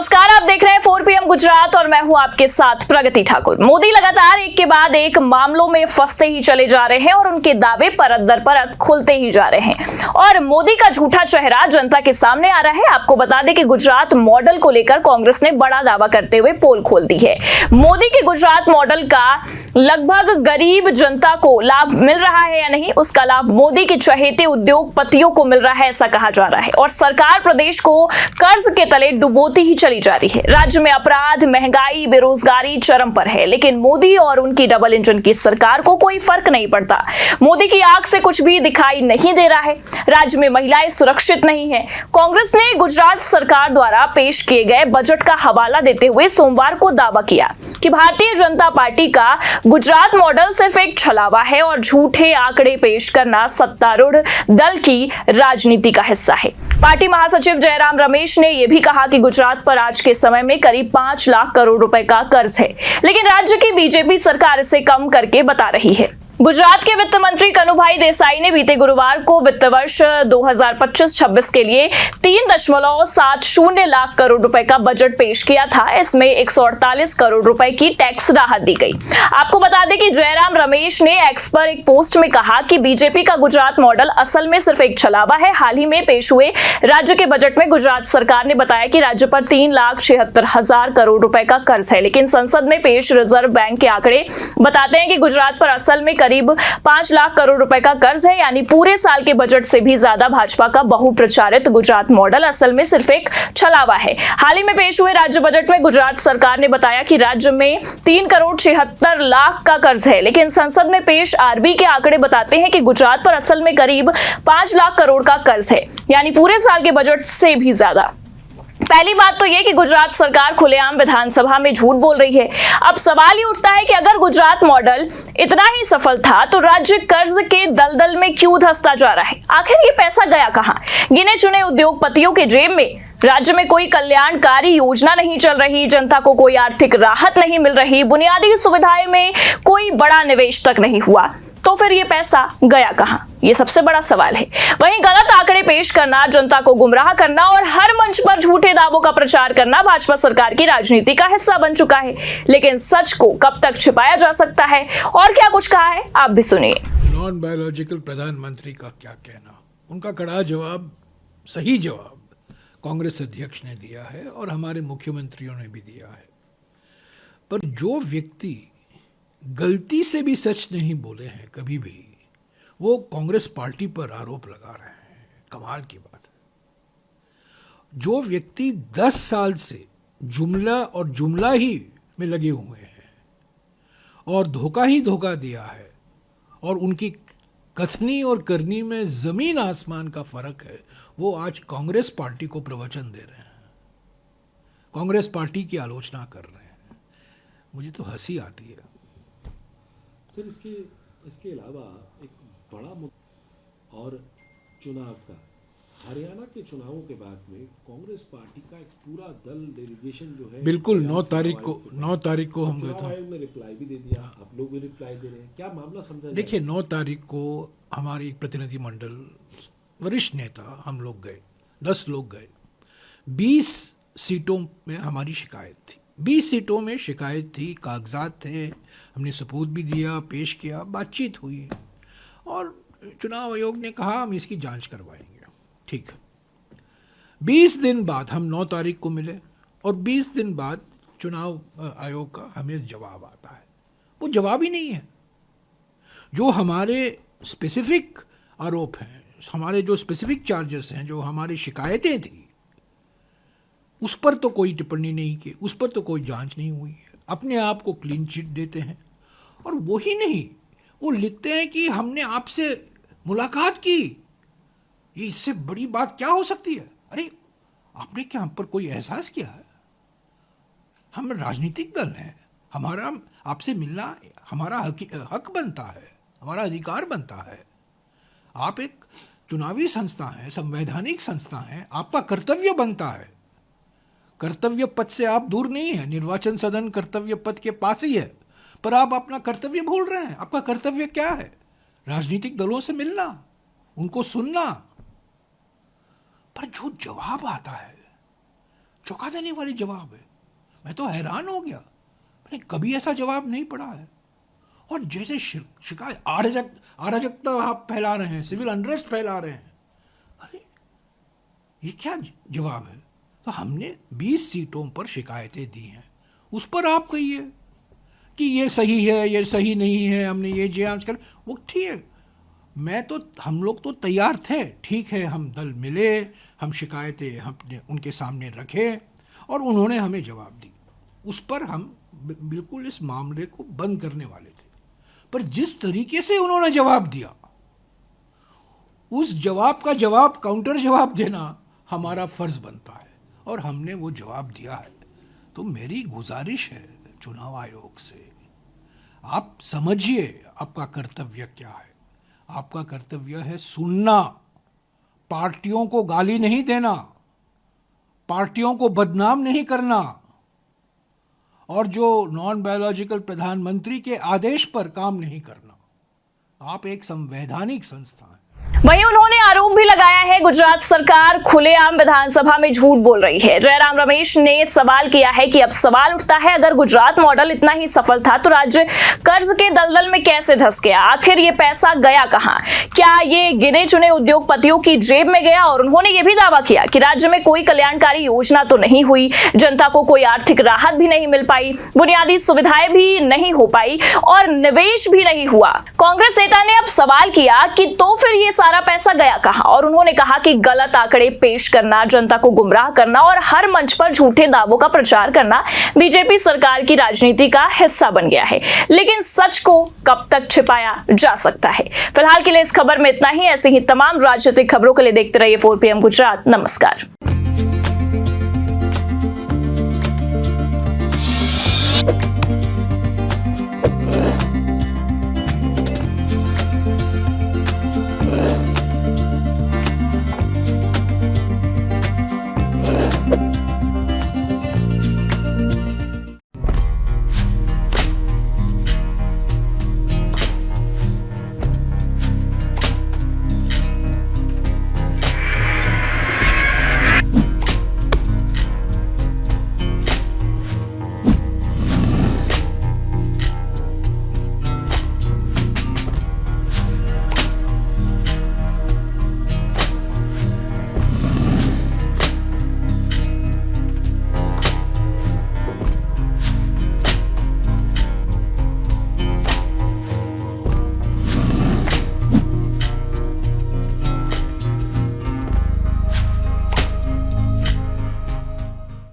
नमस्कार, आप देख रहे हैं 4 PM गुजरात और मैं हूं आपके साथ प्रगति ठाकुर। मोदी लगातार एक के बाद एक मामलों में फंसते ही चले जा रहे हैं और उनके दावे परत दर परत खुलते ही जा रहे हैं और मोदी का झूठा चेहरा जनता के सामने आ रहा है। आपको बता दें कि गुजरात मॉडल को लेकर कांग्रेस ने बड़ा दावा करते हुए पोल खोल दी है। मोदी के गुजरात मॉडल का लगभग गरीब जनता को लाभ मिल रहा है या नहीं, उसका लाभ मोदी के चहेते उद्योगपतियों को मिल रहा है, ऐसा कहा जा रहा है। और सरकार प्रदेश को कर्ज के तले डुबोती ही चली जा रही है। राज्य में अपराध, महंगाई, बेरोजगारी चरम पर है, लेकिन मोदी और उनकी डबल इंजन की सरकार को कोई फर्क नहीं पड़ता। मोदी की आंख से कुछ भी दिखाई नहीं दे रहा है। राज्य में महिलाएं सुरक्षित नहीं है। कांग्रेस ने गुजरात सरकार द्वारा पेश किए गए बजट का हवाला देते हुए सोमवार को दावा किया कि भारतीय जनता पार्टी का गुजरात मॉडल सिर्फ एक छलावा है और झूठे आंकड़े पेश करना सत्तारूढ़ दल की राजनीति का हिस्सा है। पार्टी महासचिव जयराम रमेश ने यह भी कहा कि गुजरात पर आज के समय में करीब 5 लाख करोड़ रुपए का कर्ज है, लेकिन राज्य की बीजेपी सरकार इसे कम करके बता रही है। गुजरात के वित्त मंत्री कनुभाई देसाई ने बीते गुरुवार को वित्त वर्ष 2025-26 के लिए 3.70 लाख करोड़ रुपए का बजट पेश किया था। इसमें 148 करोड़ रुपए की टैक्स राहत दी गई। आपको बता दें कि जयराम रमेश ने एक्स पर एक पोस्ट में कहा कि बीजेपी का गुजरात मॉडल असल में सिर्फ एक छलावा है। हाल ही में पेश हुए राज्य के बजट में गुजरात सरकार ने बताया कि राज्य पर 3,76,000 करोड़ रुपए का कर्ज है, लेकिन संसद में पेश रिजर्व बैंक के आंकड़े बताते हैं कि गुजरात पर असल में करीब 5 लाख करोड़ रुपए का कर्ज है, यानी पूरे साल के बजट से भी ज्यादा। भाजपा का बहुप्रचारित गुजरात मॉडल असल में सिर्फ एक छलावा है। हाल ही में पेश हुए राज्य बजट में गुजरात सरकार ने बताया कि राज्य में 3,76,00,000 का कर्ज है, लेकिन संसद में पेश आरबी के आंकड़े बताते हैं कि गुजरात पर असल में करीब 5 लाख करोड़ का कर्ज है, यानी पूरे साल के बजट से भी ज्यादा। पहली बात तो यह कि गुजरात सरकार खुलेआम विधानसभा में झूठ बोल रही है। अब सवाल ये उठता है कि अगर गुजरात मॉडल इतना ही सफल था तो राज्य कर्ज के दलदल में क्यों धंसता जा रहा है? आखिर ये पैसा गया कहां? गिने चुने उद्योगपतियों के जेब में। राज्य में कोई कल्याणकारी योजना नहीं चल रही, जनता को कोई आर्थिक राहत नहीं मिल रही, बुनियादी सुविधाएं में कोई बड़ा निवेश तक नहीं हुआ, तो फिर ये पैसा गया कहां? ये सबसे बड़ा सवाल है। वहीं गलत आंकड़े पेश करना, जनता को गुमराह करना और हर मंच पर झूठे दावों का प्रचार करना भाजपा सरकार की राजनीति का हिस्सा बन चुका है। लेकिन सच को कब तक छिपाया जा सकता है और क्या कुछ कहा है, आप भी सुनिए। नॉन बायोलॉजिकल प्रधानमंत्री का क्या कहना, उनका कड़ा जवाब, सही जवाब कांग्रेस अध्यक्ष ने दिया है और हमारे मुख्यमंत्रियों ने भी दिया है। पर जो व्यक्ति गलती से भी सच नहीं बोले हैं कभी भी, वो कांग्रेस पार्टी पर आरोप लगा रहे हैं। कमाल की बात है। जो व्यक्ति 10 साल से जुमला ही में लगे हुए हैं और धोखा ही धोखा दिया है और उनकी कथनी और करनी में जमीन आसमान का फर्क है, वो आज कांग्रेस पार्टी को प्रवचन दे रहे हैं, कांग्रेस पार्टी की आलोचना कर रहे हैं। मुझे तो हंसी आती है। सर, इसके अलावा एक बड़ा मुद्दा और चुनाव का, हरियाणा के चुनावों के बाद में कांग्रेस पार्टी का एक पूरा दल, डेलीगेशन जो है, बिल्कुल 9 तारीख को हम गए थे। आयोग ने रिप्लाई भी दे दिया, आप लोग भी रिप्लाई दे रहे हैं, क्या मामला समझा? देखिए, 9 तारीख को हमारी एक प्रतिनिधि मंडल, वरिष्ठ नेता, हम लोग गए, 10 लोग गए। 20 सीटों में हमारी शिकायत थी, 20 सीटों में शिकायत थी, कागजात थे, हमने सबूत भी दिया, पेश किया, बातचीत हुई और चुनाव आयोग ने कहा हम इसकी जांच करवाएंगे। ठीक है। 20 दिन बाद हम 9 तारीख को मिले और 20 दिन बाद चुनाव आयोग का हमें जवाब आता है। वो जवाब ही नहीं है। जो हमारे स्पेसिफिक आरोप हैं, हमारे जो स्पेसिफिक चार्जेस हैं, जो हमारी शिकायतें थी, उस पर तो कोई टिप्पणी नहीं की, उस पर तो कोई जांच नहीं हुई है। अपने आप को क्लीन चिट देते हैं और वही नहीं, वो लिखते हैं कि हमने आपसे मुलाकात की। ये इससे बड़ी बात क्या हो सकती है? अरे, आपने क्या हम पर कोई एहसास किया है? हम राजनीतिक दल हैं, हमारा आपसे मिलना हमारा हक बनता है, हमारा अधिकार बनता है। आप एक चुनावी संस्था है, संवैधानिक संस्था है, आपका कर्तव्य बनता है। कर्तव्य पथ से आप दूर नहीं है, निर्वाचन सदन कर्तव्य पथ के पास ही है, पर आप अपना कर्तव्य भूल रहे हैं। आपका कर्तव्य क्या है? राजनीतिक दलों से मिलना, उनको सुनना। पर जो जवाब आता है चौंका देने वाली जवाब है। मैं तो हैरान हो गया, मैंने कभी ऐसा जवाब नहीं पढ़ा है। और जैसे शिकायत अराजकता आप फैला रहे हैं, सिविल अनरेस्ट फैला रहे हैं, अरे ये क्या जवाब है? तो हमने 20 सीटों पर शिकायतें दी हैं, उस पर आप कहिए कि ये सही है, ये सही नहीं है, हमने ये जांच कर, वो ठीक है। हम लोग तो तैयार थे, ठीक है, हम दल मिले, हम शिकायतें हमने उनके सामने रखे और उन्होंने हमें जवाब दी। उस पर हम बिल्कुल इस मामले को बंद करने वाले थे, पर जिस तरीके से उन्होंने जवाब दिया, उस जवाब का जवाब, काउंटर जवाब देना हमारा फर्ज बनता है और हमने वो जवाब दिया है। तो मेरी गुजारिश है चुनाव आयोग से, आप समझिए आपका कर्तव्य क्या है। आपका कर्तव्य है सुनना, पार्टियों को गाली नहीं देना, पार्टियों को बदनाम नहीं करना, और जो नॉन बायोलॉजिकल प्रधानमंत्री के आदेश पर काम नहीं करना। आप एक संवैधानिक संस्था हैं। वहीं उन्होंने आरोप भी लगाया है गुजरात सरकार खुलेआम विधानसभा में झूठ बोल रही है। जयराम रमेश ने सवाल किया है कि अब सवाल उठता है, अगर गुजरात मॉडल इतना ही सफल था तो राज्य कर्ज के दलदल में कैसे धंस गया? आखिर ये पैसा गया कहां? क्या ये गिने चुने उद्योगपतियों की जेब में गया? और उन्होंने ये भी दावा किया कि राज्य में कोई कल्याणकारी योजना तो नहीं हुई, जनता को कोई आर्थिक राहत भी नहीं मिल पाई, बुनियादी सुविधाएं भी नहीं हो पाई और निवेश भी नहीं हुआ। कांग्रेस नेता ने अब सवाल किया कि तो फिर ये सारा पैसा गया कहां? और उन्होंने कहा कि गलत आंकड़े पेश करना, जनता को गुमराह करना और हर मंच पर झूठे दावों का प्रचार करना बीजेपी सरकार की राजनीति का हिस्सा बन गया है। लेकिन सच को कब तक छिपाया जा सकता है? फिलहाल के लिए इस खबर में इतना ही। ऐसी ही तमाम राजनीतिक खबरों के लिए देखते रहिए 4 PM गुजरात। नमस्कार।